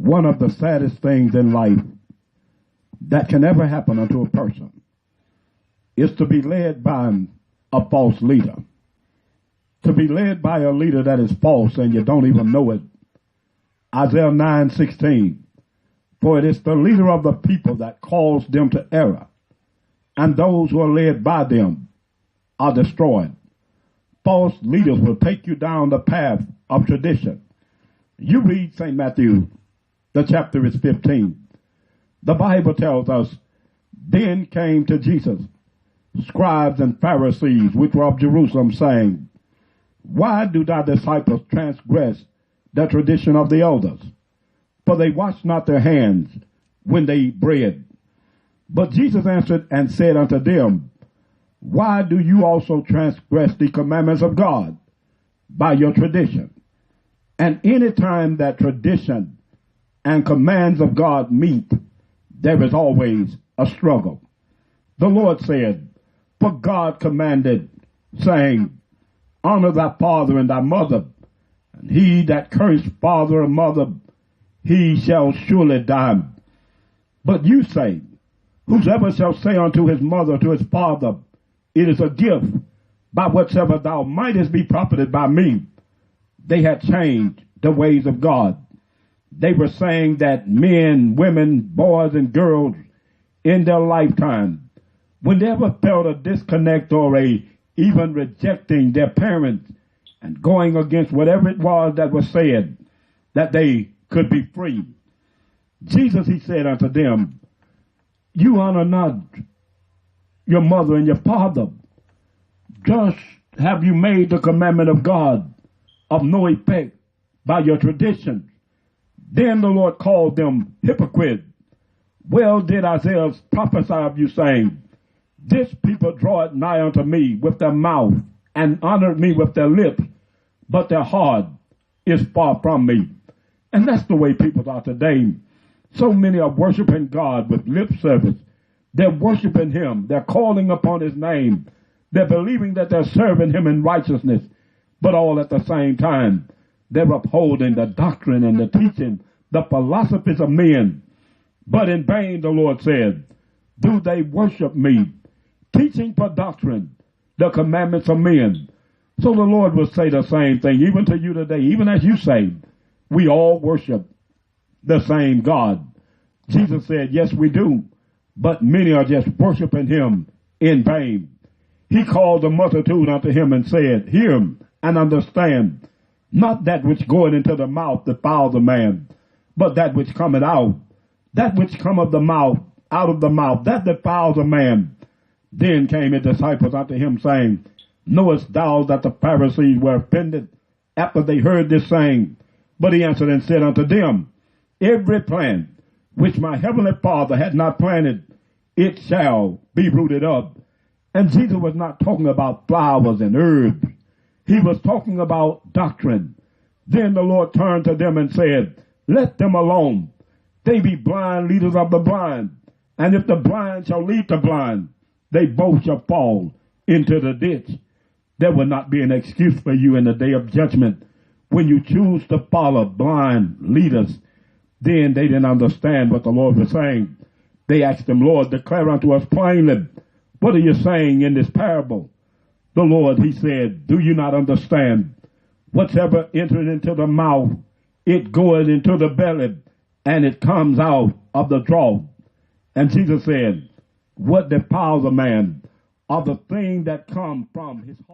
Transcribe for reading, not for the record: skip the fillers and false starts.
one of the saddest things in life that can ever happen unto a person is to be led by a false leader. To be led by a leader that is false and you don't even know it. Isaiah 9:16. For it is the leader of the people that calls them to error, and those who are led by them are destroyed. False leaders will take you down the path of tradition. You read St. Matthew, the chapter is 15. The Bible tells us, then came to Jesus scribes and Pharisees which were of Jerusalem, saying, why do thy disciples transgress the tradition of the elders? For they wash not their hands when they eat bread. But Jesus answered and said unto them, why do you also transgress the commandments of God by your tradition? And any time that tradition and commands of God meet, there is always a struggle. The Lord said, for God commanded, saying, honor thy father and thy mother, and he that cursed father or mother, he shall surely die. But you say, whosoever shall say unto his mother, to his father, it is a gift, by whatsoever thou mightest be profited by me. They had changed the ways of God. They were saying that men, women, boys, and girls in their lifetime, when they ever felt a disconnect or even rejecting their parents and going against whatever it was that was said, that they could be free. Jesus, he said unto them, you honor not your mother and your father. Just have you made the commandment of God of no effect by your traditions. Then the Lord called them hypocrites. Well did Isaiah prophesy of you, saying, this people draw it nigh unto me with their mouth, and honor me with their lips, but their heart is far from me. And that's the way people are today. So many are worshiping God with lip service. They're worshiping him. They're calling upon his name. They're believing that they're serving him in righteousness, but all at the same time, they're upholding the doctrine and the teaching, the philosophies of men. But in vain, the Lord said, do they worship me, teaching for doctrine the commandments of men. So the Lord will say the same thing, even to you today, even as you say, we all worship the same God. Jesus said, yes, we do, but many are just worshiping him in vain. He called the multitude unto him and said, hear and understand, not that which goeth into the mouth defiles a man, but that which cometh out, that which cometh the mouth, out of the mouth, that defiles a man. Then came his disciples unto him, saying, knowest thou that the Pharisees were offended after they heard this saying? But he answered and said unto them, every plant which my heavenly Father had not planted, it shall be rooted up. And Jesus was not talking about flowers and herbs. He was talking about doctrine. Then the Lord turned to them and said, let them alone. They be blind leaders of the blind. And if the blind shall lead the blind, they both shall fall into the ditch. There will not be an excuse for you in the day of judgment when you choose to follow blind leaders. Then they didn't understand what the Lord was saying. They asked him, Lord, declare unto us plainly, what are you saying in this parable? The Lord, he said, do you not understand? Whatever entered into the mouth, it goeth into the belly, and it comes out of the draw. And Jesus said, what defiles a man are the things that come from his heart.